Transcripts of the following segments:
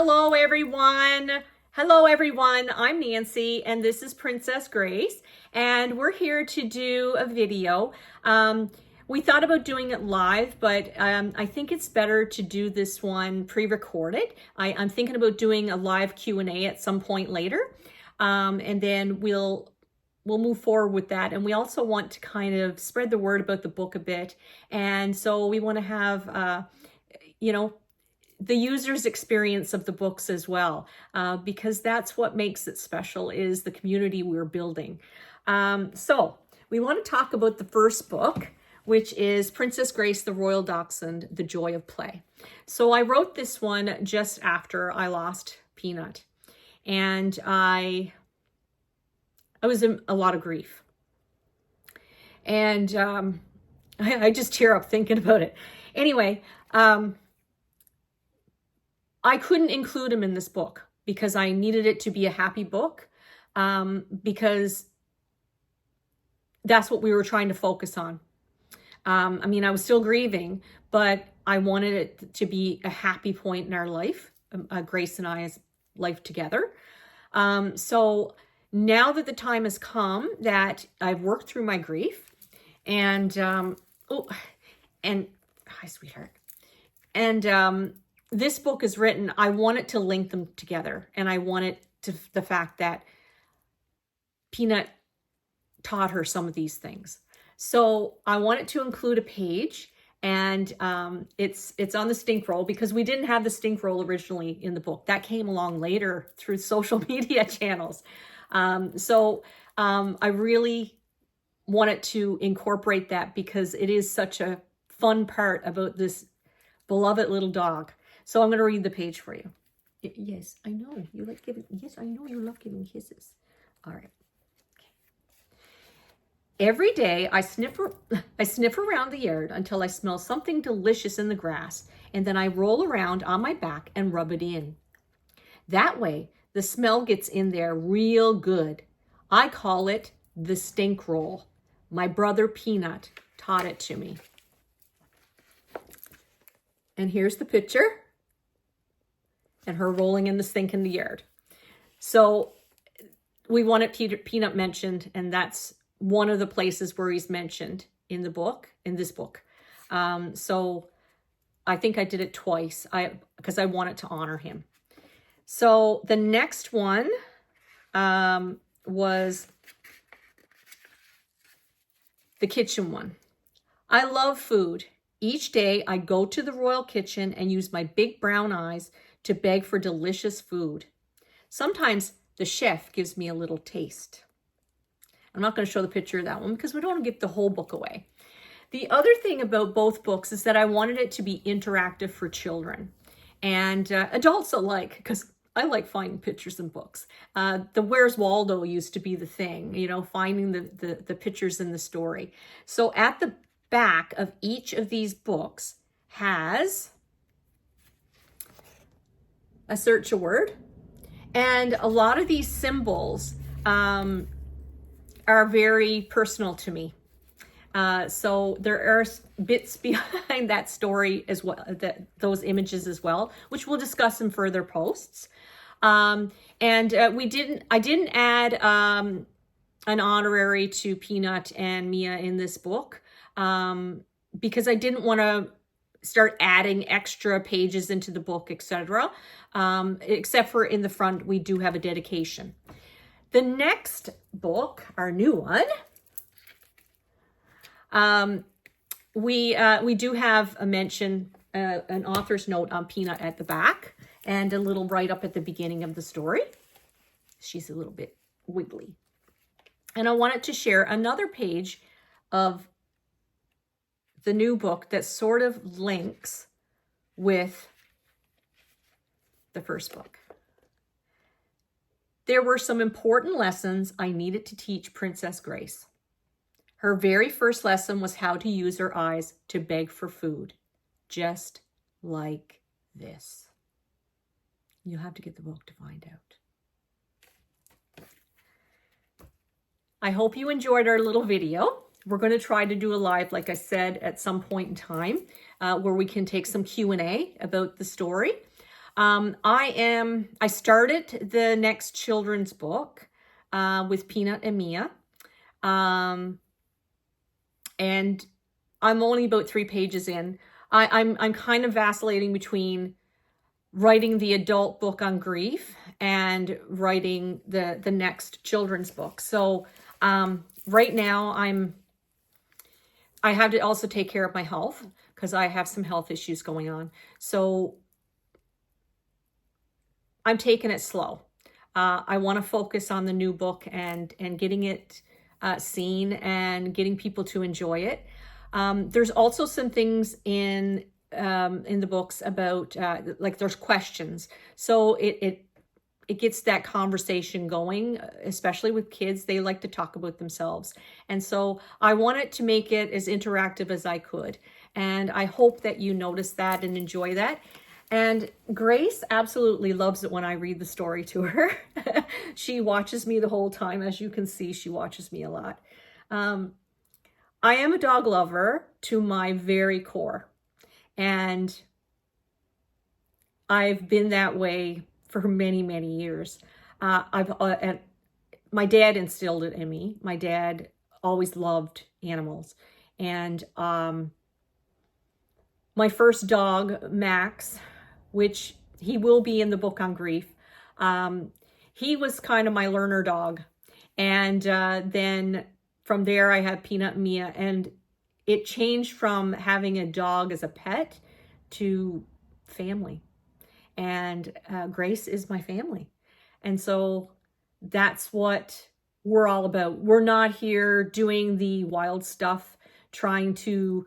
Hello everyone. Hello everyone. I'm Nancy and this is Princess Grace and we're here to do a video. We thought about doing it live, but I think it's better to do this one pre-recorded. I'm thinking about doing a live Q&A at some point later, and then we'll move forward with that. And we also want to kind of spread the word about the book a bit. And so we want to have, the user's experience of the books as well, because that's what makes it special, is the community we're building. So we want to talk about the first book, which is Princess Grace, the Royal Dachshund, The Joy of Play. So I wrote this one just after I lost Peanut, and I was in a lot of grief. And I just tear up thinking about it. Anyway, I couldn't include him in this book because I needed it to be a happy book, because that's what we were trying to focus on. I mean, I was still grieving, but I wanted it to be a happy point in our life, Grace and I's life together. So now that the time has come that I've worked through my grief, and hi, sweetheart. And this book is written, I want it to link them together. And I want it to the fact that Peanut taught her some of these things. So I want it to include a page, and it's on the stink roll, because we didn't have the stink roll originally in the book. That came along later through social media channels. I really wanted to incorporate that because it is such a fun part about this beloved little dog. So I'm going to read the page for you. Yes, I know you like giving. Yes, I know you love giving kisses. All right. Every day I sniff around the yard until I smell something delicious in the grass, and then I roll around on my back and rub it in. That way, the smell gets in there real good. I call it the stink roll. My brother Peanut taught it to me. And here's the picture, and her rolling in the stink in the yard. So we wanted Peanut mentioned, and that's one of the places where he's mentioned in the book, in this book. So I think I did it twice because I wanted to honor him. So the next one was the kitchen one. I love food. Each day I go to the royal kitchen and use my big brown eyes to beg for delicious food. Sometimes the chef gives me a little taste. I'm not going to show the picture of that one because we don't want to give the whole book away. The other thing about both books is that I wanted it to be interactive for children and adults alike, because I like finding pictures in books. The Where's Waldo used to be the thing, finding the pictures in the story. So at the back of each of these books has a search a word, and a lot of these symbols are very personal to me. So there are bits behind that story as well, those images as well, which we'll discuss in further posts. I didn't add an honorary to Peanut and Mia in this book, because I didn't want to start adding extra pages into the book, etc. Except for in the front, we do have a dedication. The next book, our new one, we do have a mention, an author's note on Peanut at the back, and a little write-up at the beginning of the story. She's a little bit wiggly. And I wanted to share another page of the new book that sort of links with the first book. There were some important lessons I needed to teach Princess Grace. Her very first lesson was how to use her eyes to beg for food, just like this. You'll have to get the book to find out. I hope you enjoyed our little video. We're going to try to do a live, like I said, at some point in time, where we can take some Q&A about the story. I started the next children's book with Peanut and Mia. And I'm only about 3 pages in. I'm kind of vacillating between writing the adult book on grief and writing the next children's book. So right now I have to also take care of my health because I have some health issues going on. So I'm taking it slow. I want to focus on the new book and getting it seen and getting people to enjoy it. There's also some things in the books about like there's questions, so it gets that conversation going, especially with kids. They like to talk about themselves, and so I wanted to make it as interactive as I could, and I hope that you notice that and enjoy that. And Grace absolutely loves it when I read the story to her. She watches me the whole time. As you can see, she watches me a lot. I am a dog lover to my very core. And I've been that way for many, many years. And my dad instilled it in me. My dad always loved animals. And my first dog, Max, which he will be in the book on grief, he was kind of my learner dog. And then from there, I had Peanut and Mia, and it changed from having a dog as a pet to family. And Grace is my family. And so that's what we're all about. We're not here doing the wild stuff, trying to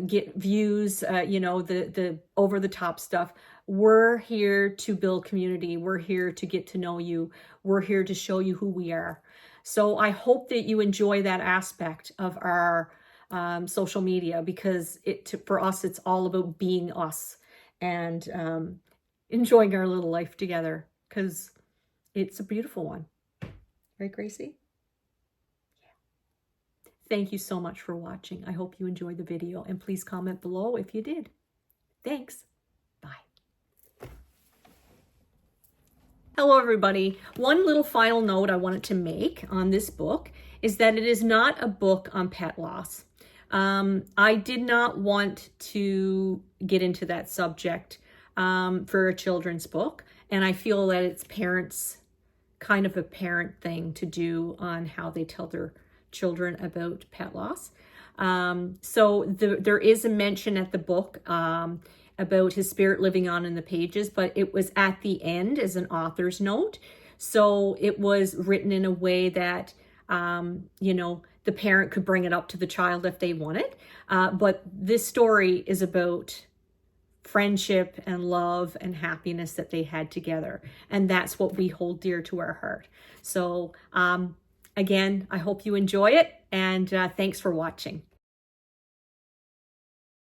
get views, the over the top stuff. We're here to build community. We're here to get to know you. We're here to show you who we are. So I hope that you enjoy that aspect of our social media, because for us, it's all about being us and enjoying our little life together, because it's a beautiful one. Right, Gracie? Thank you so much for watching. I hope you enjoyed the video, and please comment below if you did. Thanks. Bye. Hello, everybody. One little final note I wanted to make on this book is that it is not a book on pet loss. I did not want to get into that subject for a children's book, and I feel that it's kind of a parent thing to do on how they tell their children about pet loss. So there is a mention at the book about his spirit living on in the pages, but it was at the end as an author's note. So it was written in a way that, the parent could bring it up to the child if they want it. But this story is about friendship and love and happiness that they had together. And that's what we hold dear to our heart. So, again, I hope you enjoy it, and thanks for watching.